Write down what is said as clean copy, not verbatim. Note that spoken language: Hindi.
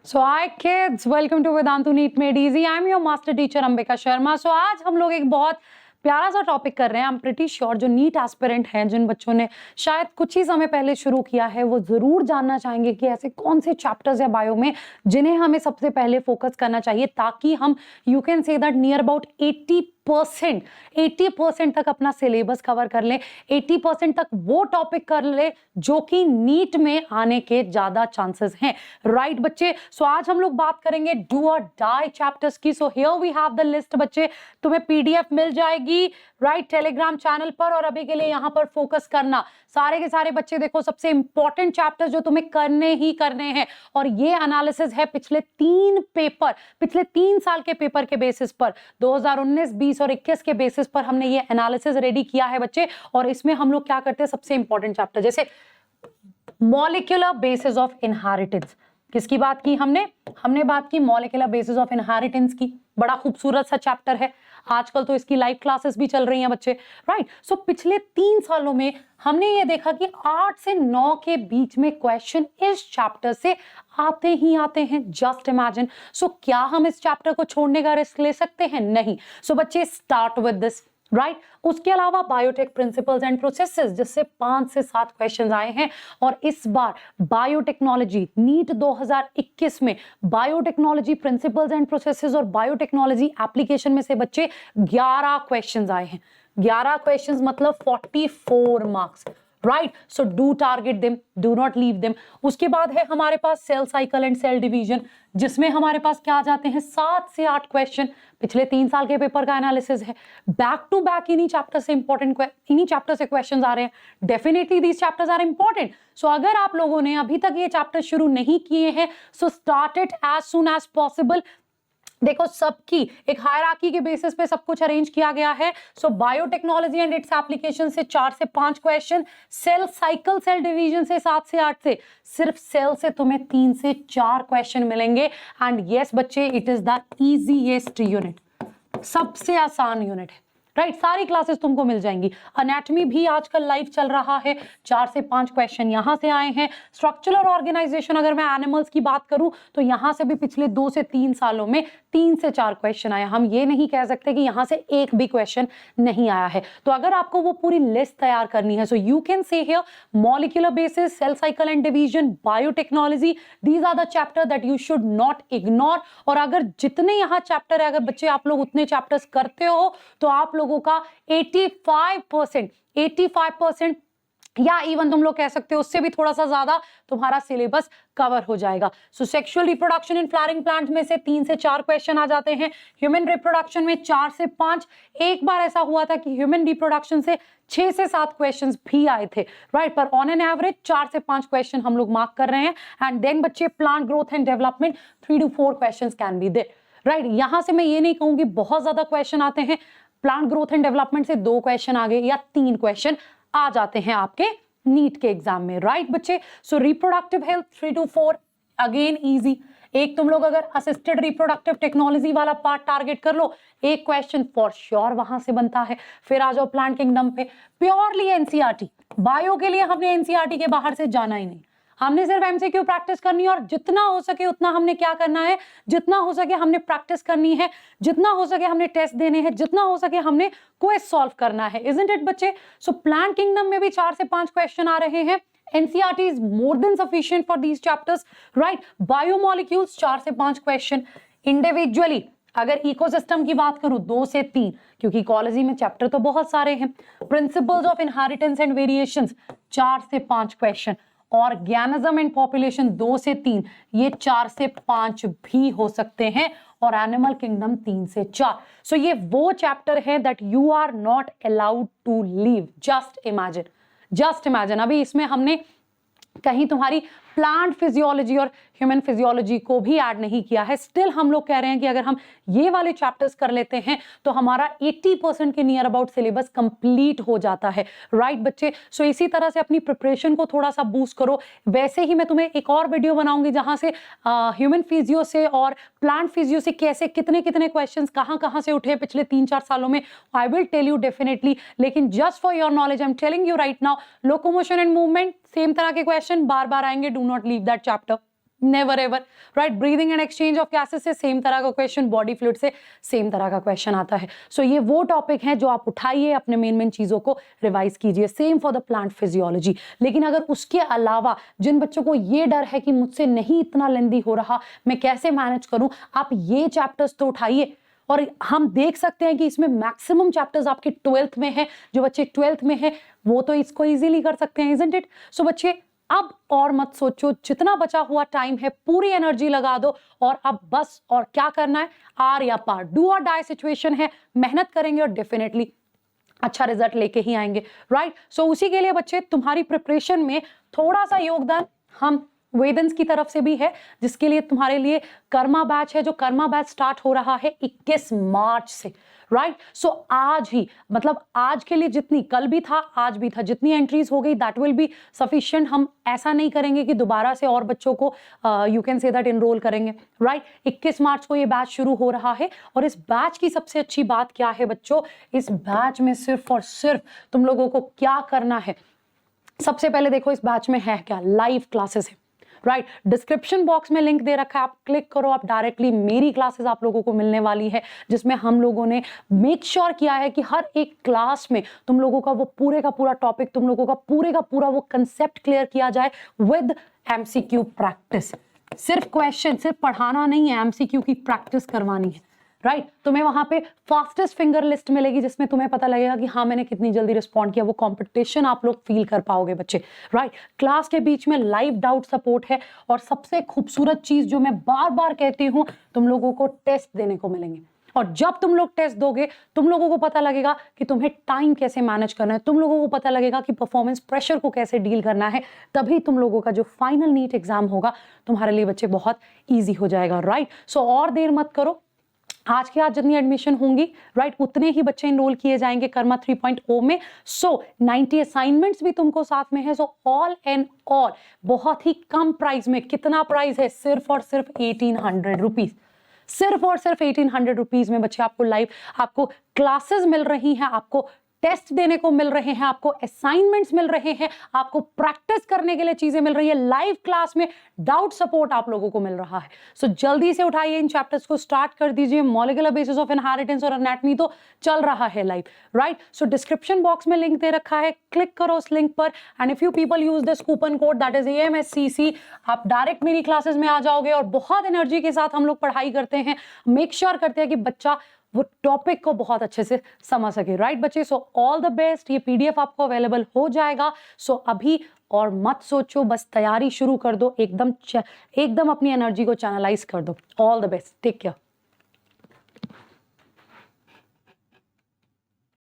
So hi kids, welcome to Vedantu NEET Made Easy. I am your master teacher Ambika Sharma. So आज हम लोग एक बहुत प्यारा सा टॉपिक कर रहे हैं. आई एम प्रिटी श्योर जो नीट एस्पिरेंट हैं, जिन बच्चों ने शायद कुछ ही समय पहले शुरू किया है, वो जरूर जानना चाहेंगे कि ऐसे कौन से चैप्टर्स है बायो में जिन्हें हमें सबसे पहले फोकस करना चाहिए, ताकि हम you can say that near about 80% तक अपना सिलेबस कवर कर ले, 80% तक वो टॉपिक कर ले जो कि नीट में आने के ज्यादा चांसेस हैं. राइट बच्चे, सो आज हम लोग बात करेंगे डू और डाई चैप्टर्स की. So here we have the list बच्चे, तुम्हें पीडीएफ मिल जाएगी राइट टेलीग्राम चैनल पर. और अभी के लिए यहाँ पर फोकस करना, सारे के सारे बच्चे देखो सबसे इंपॉर्टेंट चैप्टर्स जो तुम्हें करने ही करने हैं, और ये एनालिसिस है पिछले 3 साल के पेपर के बेसिस पर, 2019, 20 और 21 के बेसिस पर हमने ये एनालिसिस रेडी किया है बच्चे. और इसमें हम लोग क्या करते हैं, सबसे इंपॉर्टेंट चैप्टर जैसे मॉलिक्यूलर बेसिस ऑफ इनहेरिटेंस. किसकी बात की हमने बात की मॉलिक्यूलर बेसिस ऑफ इनहेरिटेंस की. बड़ा खूबसूरत सा चैप्टर है, आजकल तो इसकी लाइव क्लासेस भी चल रही हैं बच्चे. राइट, सो पिछले 3 सालों में हमने ये देखा कि 8 से 9 के बीच में क्वेश्चन इस चैप्टर से आते ही आते हैं. Just imagine. सो क्या हम इस चैप्टर को छोड़ने का रिस्क ले सकते हैं? नहीं. सो बच्चे स्टार्ट विद दिस. राइट, उसके अलावा बायोटेक प्रिंसिपल्स एंड प्रोसेसेस, जिससे 5 से 7 क्वेश्चंस आए हैं. और इस बार बायोटेक्नोलॉजी नीट 2021 में बायोटेक्नोलॉजी प्रिंसिपल्स एंड प्रोसेसेस और बायोटेक्नोलॉजी एप्लीकेशन में से बच्चे 11 क्वेश्चंस आए हैं. 11 क्वेश्चंस मतलब 44 marks. Right, so do target them, do not leave them. उसके बाद है हमारे पास cell cycle and cell division, जिसमें हमारे पास क्या आ जाते हैं 7 से 8 क्वेश्चन. पिछले 3 साल के पेपर का एनालिसिस है. बैक टू बैक इन्हीं चैप्टर से क्वेश्चंस आ रहे हैं. Definitely these chapters are important. So अगर आप लोगों ने अभी तक ये चैप्टर शुरू नहीं किए हैं, so start it as soon as possible. देखो सबकी एक हायरार्की के बेसिस पे सब कुछ अरेंज किया गया है. So biotechnology and its application से 4 से 5 question, cell cycle cell division से 7 से 8 से, सिर्फ सेल से तुम्हें 3 से 4 क्वेश्चन मिलेंगे. एंड यस बच्चे, it is the easiest unit, सबसे आसान यूनिट है. राइट, सारी क्लासेस तुमको मिल जाएंगी. एनाटॉमी भी आजकल लाइव चल रहा है, 4 से 5 क्वेश्चन यहां से आए हैं. स्ट्रक्चरल ऑर्गेनाइजेशन, अगर मैं एनिमल्स की बात करूं तो यहां से भी पिछले 2 से 3 सालों में 3 से 4 क्वेश्चन आए. हम ये नहीं कह सकते कि यहां से एक भी क्वेश्चन नहीं आया है. तो अगर आपको वो पूरी लिस्ट तैयार करनी है, so you can say here molecular basis, cell cycle and division, biotechnology, these are the chapter that you should not ignore. और अगर जितने यहाँ चैप्टर है, अगर बच्चे आप लोग उतने चैप्टर्स करते हो, तो आप लोगों का 85% या इवन तुम लोग कह सकते हो उससे भी थोड़ा सा ज्यादा तुम्हारा सिलेबस कवर हो जाएगा. सो sexual reproduction in flowering plant में से 3 से 4 क्वेश्चन आ जाते हैं. ह्यूमन रिप्रोडक्शन में 4 से 5. एक बार ऐसा हुआ था कि ह्यूमन रिप्रोडक्शन से 6 से 7 क्वेश्चंस भी आए थे. राइट, पर ऑन एन एवरेज 4 से 5 क्वेश्चन हम लोग मार्क कर रहे हैं. एंड देन बच्चे plant growth and development 3 to 4 question can be there. Right, यहां से मैं ये नहीं कहूंगी बहुत ज्यादा क्वेश्चन आते हैं. प्लांट ग्रोथ एंड डेवलपमेंट से 2 क्वेश्चन आ गए या 3 क्वेश्चन आ जाते हैं आपके नीट के एग्जाम में. राइट बच्चे, so reproductive health 3 to 4 again easy. एक तुम लोग अगर असिस्टेड रिप्रोडक्टिव टेक्नोलॉजी वाला पार्ट टारगेट कर लो, एक क्वेश्चन फॉर श्योर वहां से बनता है. फिर आ जाओ प्लांट किंगडम पे, प्योरली एनसीईआरटी. बायो के लिए हमने एनसीईआरटी के बाहर से जाना ही नहीं, हमने सिर्फ एमसीक्यू प्रैक्टिस करनी है. और जितना हो सके उतना हमने क्या करना है, जितना हो सके हमने प्रैक्टिस करनी है, जितना हो सके हमने टेस्ट देने हैं, जितना हो सके हमने क्विज सॉल्व करना है. इजंट इट बच्चे? सो प्लांट किंगडम में भी 4 से 5 क्वेश्चन आ रहे हैं. NCERT is more than sufficient for these chapters, right? Biomolecules 4 से 5 क्वेश्चन. इंडिविजुअली अगर इकोसिस्टम की बात करूं 2 से 3, क्योंकि इकोलॉजी में चैप्टर तो बहुत सारे हैं. Principles of inheritance and variations 4 से 5 क्वेश्चन. ऑर्गेनिज्म एंड पॉपुलेशन 2 से 3, ये 4 से 5 भी हो सकते हैं. और एनिमल किंगडम 3 से 4. सो ये वो चैप्टर है that you are not allowed to leave. Just imagine अभी इसमें हमने कहीं तुम्हारी प्लांट फिजियोलॉजी और ह्यूमन फिजियोलॉजी को भी ऐड नहीं किया है. स्टिल हम लोग कह रहे हैं कि अगर हम ये वाले चैप्टर्स कर लेते हैं तो हमारा 80% के नियर अबाउट सिलेबस कंप्लीट हो जाता है. राइट बच्चे, सो इसी तरह से अपनी प्रिपरेशन को थोड़ा सा बूस्ट करो. वैसे ही मैं तुम्हें एक और वीडियो बनाऊंगी जहां से ह्यूमन फिजियो से और प्लांट फिजियो से कैसे कितने क्वेश्चंस कहां से उठे पिछले 3-4 सालों में. I will tell you definitely. लेकिन just for your knowledge I am telling you right now, locomotion and movement same तरह के क्वेश्चन बार बार आएंगे. Do not leave that chapter. Never ever, right. Breathing and exchange of gases से सेम तरह का क्वेश्चन, बॉडी फ्लूइड से सेम तरह का क्वेश्चन आता है। सो ये वो टॉपिक है जो आप उठाइए, अपने मेन चीजों को रिवाइज कीजिए। Same for the plant physiology. लेकिन अगर उसके अलावा जिन बच्चों को ये डर है कि मुझसे नहीं इतना लेंदी हो रहा, मैं कैसे मैनेज करूं, आप ये चैप्टर्स तो उठाइए। और हम देख सकते हैं कि इसमें मैक्सिमम चैप्टर्स आपके 12th में है। जो बच्चे 12th में है वो तो इसको इजीली कर सकते हैं, इजंट इट? सो बच्चे अब और मत सोचो, जितना बचा हुआ टाइम है पूरी एनर्जी लगा दो और अब बस और क्या करना है, आर या पार, डू और डाई सिचुएशन है। मेहनत करेंगे और डेफिनेटली अच्छा रिजल्ट लेके ही आएंगे, राइट। सो उसी के लिए बच्चे तुम्हारी प्रिपरेशन में थोड़ा सा योगदान हम वेदन्स की तरफ से भी है, जिसके लिए तुम्हारे लिए कर्मा बैच है। जो कर्मा बैच स्टार्ट हो रहा है 21 मार्च से, राइट। सो आज ही, मतलब आज के लिए जितनी कल भी था आज भी था, जितनी एंट्रीज हो गई दैट विल बी सफिशिएंट। हम ऐसा नहीं करेंगे कि दोबारा से और बच्चों को you can say that enroll करेंगे, राइट। 21 मार्च को ये बैच शुरू हो रहा है। और इस बैच की सबसे अच्छी बात क्या है बच्चों, इस बैच में सिर्फ और सिर्फ तुम लोगों को क्या करना है, सबसे पहले देखो इस बैच में है क्या, लाइव क्लासेस है, राइट। डिस्क्रिप्शन बॉक्स में लिंक दे रखा है, आप क्लिक करो, आप डायरेक्टली मेरी क्लासेस आप लोगों को मिलने वाली है, जिसमें हम लोगों ने मेक श्योर किया है कि हर एक क्लास में तुम लोगों का वो पूरे का पूरा टॉपिक, तुम लोगों का पूरा वो कंसेप्ट क्लियर किया जाए विद एमसीक्यू प्रैक्टिस। सिर्फ क्वेश्चन, सिर्फ पढ़ाना नहीं है, एमसीक्यू की प्रैक्टिस करवानी है, राइट। तुम्हें वहां पे फास्टेस्ट फिंगर लिस्ट मिलेगी, जिसमें तुम्हें पता लगेगा कि हाँ मैंने कितनी जल्दी रिस्पॉन्ड किया। वो कंपटीशन आप लोग फील कर पाओगे बच्चे, राइट। क्लास के बीच में लाइव डाउट सपोर्ट है। और सबसे खूबसूरत चीज जो मैं बार बार कहती हूँ, तुम लोगों को टेस्ट देने को मिलेंगे। और जब तुम लोग टेस्ट दोगे, तुम लोगों को पता लगेगा कि तुम्हें टाइम कैसे मैनेज करना है, तुम लोगों को पता लगेगा कि परफॉर्मेंस प्रेशर को कैसे डील करना है। तभी तुम लोगों का जो फाइनल नीट एग्जाम होगा तुम्हारे लिए बच्चे बहुत ईजी हो जाएगा, राइट। सो और देर मत करो, आज के आज जितनी एडमिशन होंगी, राइट, उतने ही बच्चे इनरोल किए जाएंगे कर्मा 3.0 में। सो 90 असाइनमेंट्स भी तुमको साथ में है। सो ऑल एंड ऑल बहुत ही कम प्राइस में, कितना प्राइस है, सिर्फ और सिर्फ 1800 रुपीज, सिर्फ और सिर्फ 1800 रुपीज में बच्चे आपको लाइव, आपको क्लासेस मिल रही हैं, आपको टेस्ट देने को मिल रहे हैं, आपको असाइनमेंट्स मिल रहे हैं, आपको प्रैक्टिस करने के लिए चीजें मिल रही है, लाइव क्लास में डाउट सपोर्ट आप लोगों को मिल रहा है। सो जल्दी से उठाइए, इन चैप्टर्स को स्टार्ट कर दीजिए। मॉलिक्यूलर बेसिस ऑफ इनहेरिटेंस और एनाटॉमी तो चल रहा है लाइव, राइट। सो डिस्क्रिप्शन बॉक्स में लिंक दे रखा है, क्लिक करो उस लिंक पर and if you people use this coupon code that is AMSCC, आप डायरेक्ट मेरी क्लासेस में आ जाओगे और बहुत एनर्जी के साथ हम लोग पढ़ाई करते हैं, मेक श्योर करते हैं कि बच्चा वो टॉपिक को बहुत अच्छे से समझ सके, राइट बच्चे। So all the best. ये PDF आपको अवेलेबल हो जाएगा। सो अभी और मत सोचो, बस तैयारी शुरू कर दो, एकदम अपनी एनर्जी को चैनलाइज कर दो। All the best, take care.